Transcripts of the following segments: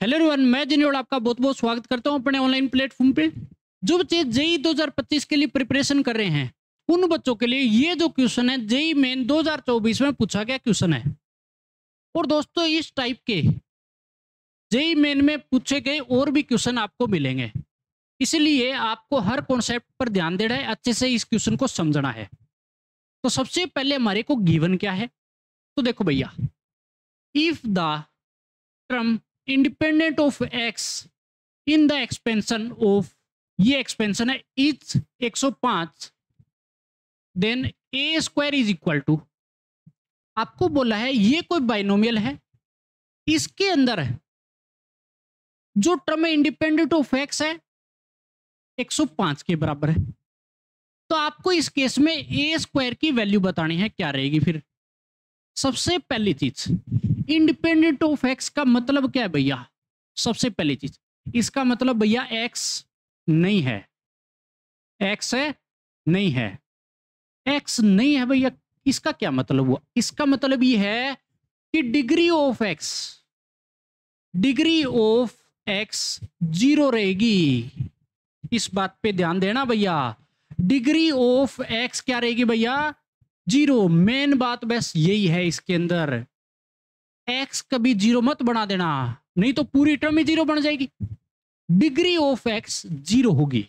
Hello everyone, मैं जिन्होंने आपका बहुत बहुत स्वागत करता हूं अपने ऑनलाइन प्लेटफॉर्म पे। जो बच्चे जेई 2025 के लिए प्रिपरेशन कर रहे हैं उन बच्चों के लिए ये जो क्वेश्चन है जेई मेन 2024 में पूछा गया क्वेश्चन है। और दोस्तों इस टाइप के जेई मेन में पूछे गए और भी क्वेश्चन आपको मिलेंगे, इसलिए आपको हर कॉन्सेप्ट पर ध्यान देना है, अच्छे से इस क्वेश्चन को समझना है। तो सबसे पहले हमारे को गिवन क्या है, तो देखो भैया, if the term independent of x in the expansion of, ये एक्सपेंशन है is 105, then a square is equal to, आपको बोला है ये कोई बाइनोमियल है, इसके अंदर जो टर्म इंडिपेंडेंट ऑफ एक्स है 105 के बराबर है। तो आपको इस केस में ए स्क्वायर की वैल्यू बतानी है, क्या रहेगी फिर। सबसे पहली चीज, इंडिपेंडेंट ऑफ एक्स का मतलब क्या है भैया। सबसे पहली चीज, इसका मतलब भैया एक्स नहीं है, एक्स है नहीं है, एक्स नहीं है भैया। इसका क्या मतलब हुआ, इसका मतलब ये है कि degree of x, degree of x 0 रहेगी। इस बात पे ध्यान देना भैया, डिग्री ऑफ एक्स क्या रहेगी भैया, 0। मेन बात बस यही है इसके अंदर, एक्स कभी 0 मत बना देना, नहीं तो पूरी टर्म ही 0 बन जाएगी। डिग्री ऑफ एक्स 0 होगी,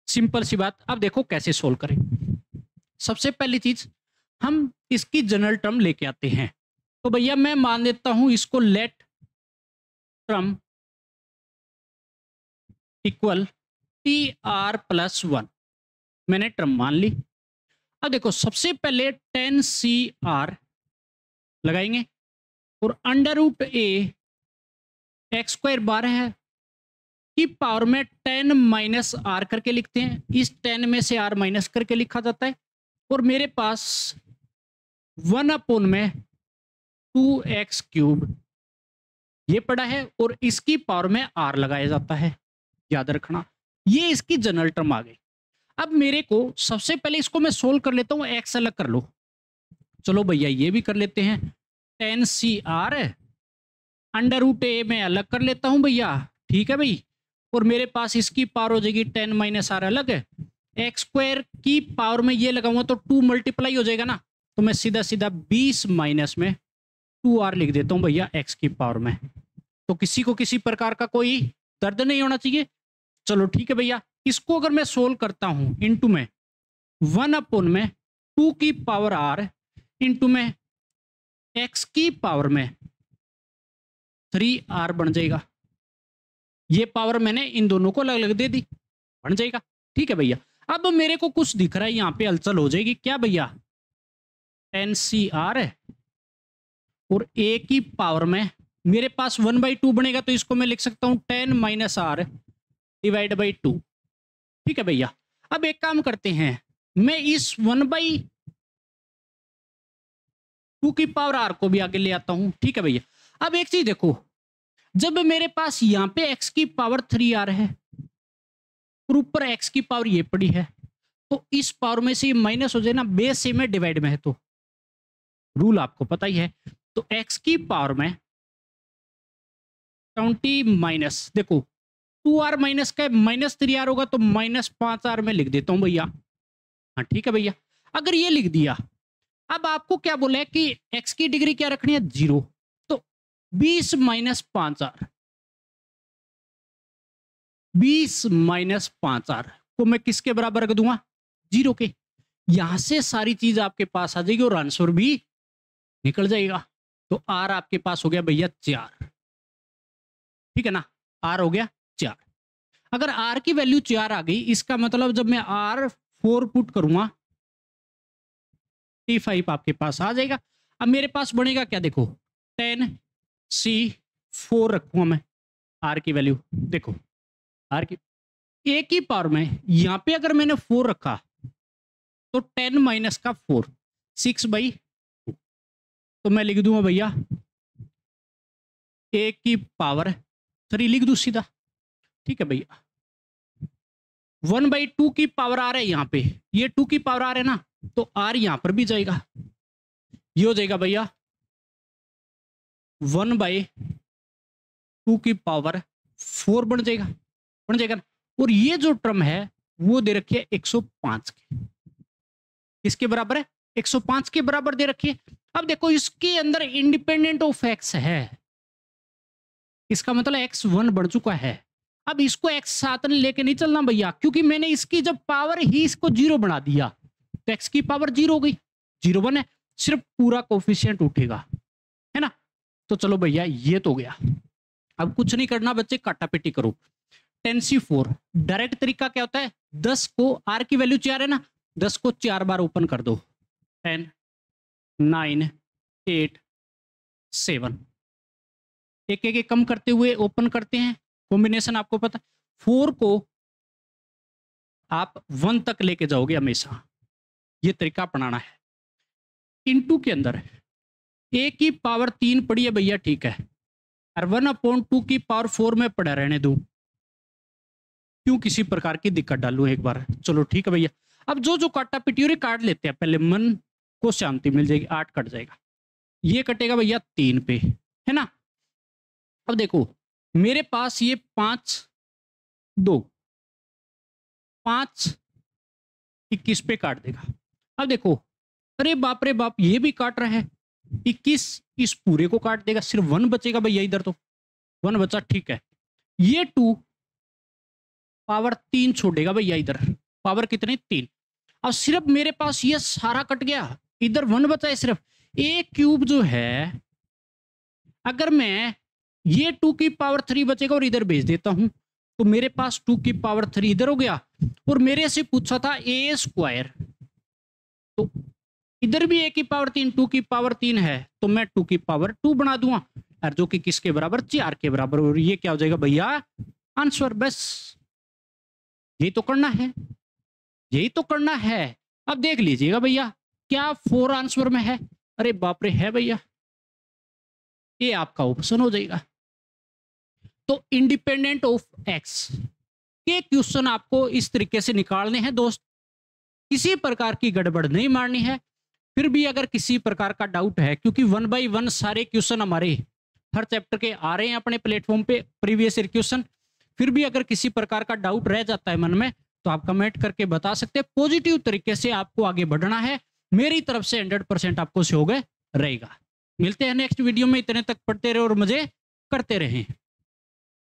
सिंपल सी बात। अब देखो कैसे सोल्व करें। सबसे पहली चीज, हम इसकी जनरल टर्म लेके आते हैं। तो भैया मैं मान देता हूं इसको let term equal T R plus 1, मैंने टर्म मान ली। अब देखो सबसे पहले 10 सी आर लगाएंगे और अंडर रूट ए एक्स स्क्वायर 12 है की पावर में 10 माइनस आर करके लिखते हैं, इस 10 में से आर माइनस करके लिखा जाता है। और मेरे पास 1 अपॉन में 2x क्यूब ये पड़ा है और इसकी पावर में आर लगाया जाता है, याद रखना। ये इसकी जनरल टर्म आ गई। अब मेरे को सबसे पहले इसको मैं सोल्व कर लेता हूं, एक्स अलग कर लो। चलो भैया ये भी कर लेते हैं, 10 सी आर अंडर रूट ए में अलग कर लेता हूं भैया, ठीक है भाई। और मेरे पास इसकी पावर हो जाएगी 10 माइनस आर अलग है, एक्स स्क्वायर की पावर में ये लगाऊंगा तो 2 मल्टीप्लाई हो जाएगा ना, तो मैं सीधा सीधा 20 माइनस में 2r लिख देता हूं भैया एक्स की पावर में। तो किसी को किसी प्रकार का कोई दर्द नहीं होना चाहिए। चलो ठीक है भैया, इसको अगर मैं सोल्व करता हूं इनटू में 1 अपॉन में 2 की पावर r इनटू में x की पावर में 3r बन जाएगा। ये पावर मैंने इन दोनों को अलग अलग दे दी, बन जाएगा। ठीक है भैया, अब मेरे को कुछ दिख रहा है यहां पे हलचल हो जाएगी, क्या भैया, 10cr है और a की पावर में मेरे पास 1/2 बनेगा, तो इसको मैं लिख सकता हूं 10 माइनस आर डिवाइड बाई 2। ठीक है भैया, अब एक काम करते हैं, मैं इस 1/2 की पावर आर को भी आगे ले आता हूं। ठीक है भैया, अब एक चीज देखो, जब मेरे पास यहां पे x की पावर 3r है और ऊपर x की पावर ये पड़ी है, तो इस पावर में से ये माइनस हो जाए ना, बेस से में डिवाइड में है, तो रूल आपको पता ही है। तो x की पावर में 20 माइनस, देखो 2r माइनस का माइनस 3r होगा, तो माइनस 5r में लिख देता हूं भैया। हाँ ठीक है भैया, अगर ये लिख दिया, अब आपको क्या बोला है कि x की डिग्री क्या रखनी है, 0। तो 20 माइनस 5r, 20 माइनस 5r को मैं किसके बराबर रख दूंगा, 0 के। यहां से सारी चीज आपके पास आ जाएगी और आंसर भी निकल जाएगा। तो r आपके पास हो गया भैया 4, ठीक है ना, r हो गया 4। अगर r की वैल्यू 4 आ गई, इसका मतलब जब मैं r4 पुट करूंगा T5 आपके पास आ जाएगा। अब मेरे पास बनेगा क्या, देखो 10c4 रखूंगा मैं, r की वैल्यू देखो, r की a की पावर में यहां पे अगर मैंने 4 रखा तो 10 माइनस का 4 6/2, तो मैं लिख दूंगा भैया a की पावर 3 लिख दूं सीधा। ठीक है भैया, 1/2 की पावर आ रहा है यहाँ पे, ये 2 की पावर आ रहा है ना, तो r यहां पर भी जाएगा, ये हो जाएगा भैया 1/2 2 की पावर 4 बन जाएगा ना। और ये जो टर्म है वो दे रखी है 105 की, इसके बराबर है 105 के बराबर दे रखी है। अब देखो इसके अंदर इंडिपेंडेंट ऑफ एक्स है, इसका मतलब एक्स 1 बढ़ चुका है। अब इसको एक्स साथ लेके नहीं चलना भैया, क्योंकि मैंने इसकी जब पावर ही इसको 0 बना दिया तो एक्स की पावर 0 हो गई, 0 1 है, सिर्फ पूरा कोफिशिएंट उठेगा, है ना। तो चलो भैया ये तो गया। अब कुछ नहीं करना बच्चे, काटापेटी करो। 10c4 डायरेक्ट तरीका क्या होता है, 10 को आर की वैल्यू 4 है ना, 10 को 4 बार ओपन कर दो, 10 9 8 7, एक एक कम करते हुए ओपन करते हैं। कॉम्बिनेशन आपको पता, 4 को आप 1 तक लेके जाओगे हमेशा, ये तरीका अपनाना है। इनटू के अंदर a की पावर 3 पड़ी है भैया, ठीक है, और 1/2 की पावर 4 में पड़ा रहने दूं, क्यों किसी प्रकार की दिक्कत डालूं एक बार। चलो ठीक है भैया। अब जो जो काटा पिट्यूरी काट लेते हैं, पहले मन को शांति मिल जाएगी, 8 कट जाएगा, ये कटेगा भैया 3 पे, है ना। अब देखो मेरे पास ये 5 2 5 21 पे काट देगा। अब देखो अरे बाप रे बाप, ये भी काट रहा है, 21 इस पूरे को काट देगा, सिर्फ 1 बचेगा भैया, इधर तो 1 बचा, ठीक है। ये 2 पावर 3 छोड़ेगा भैया, इधर पावर कितने 3। अब सिर्फ मेरे पास ये सारा कट गया, इधर 1 बचा है सिर्फ। a क्यूब जो है, अगर मैं ये 2 की पावर 3 बचेगा और इधर भेज देता हूं तो मेरे पास 2 की पावर 3 इधर हो गया। और मेरे से पूछा था a स्क्वायर, तो इधर भी a की पावर 3 2 की पावर 3 है, तो मैं 2 की पावर 2 बना दूंगा, और जो कि किसके बराबर 4 के बराबर। और ये क्या हो जाएगा भैया आंसर। बस यही तो करना है, यही तो करना है। अब देख लीजिएगा भैया क्या 4 आंसर में है, अरे बाप रे है भैया, ये आपका ऑप्शन हो जाएगा। तो इंडिपेंडेंट ऑफ एक्स के क्वेश्चन आपको इस तरीके से निकालने हैं दोस्त, किसी प्रकार की गड़बड़ नहीं मारनी है। फिर भी अगर किसी प्रकार का डाउट है, क्योंकि 1 बाय 1 सारे क्वेश्चन हमारे हर चैप्टर के आ रहे हैं अपने प्लेटफॉर्म पे, प्रीवियस ईयर क्वेश्चन, फिर भी अगर किसी प्रकार का डाउट रह जाता है मन में तो आप कमेंट करके बता सकते हैं। पॉजिटिव तरीके से आपको आगे बढ़ना है, मेरी तरफ से 100% आपको सहयोग रहेगा। मिलते हैं नेक्स्ट वीडियो में, इतने तक पढ़ते रहे और मजे करते रहें।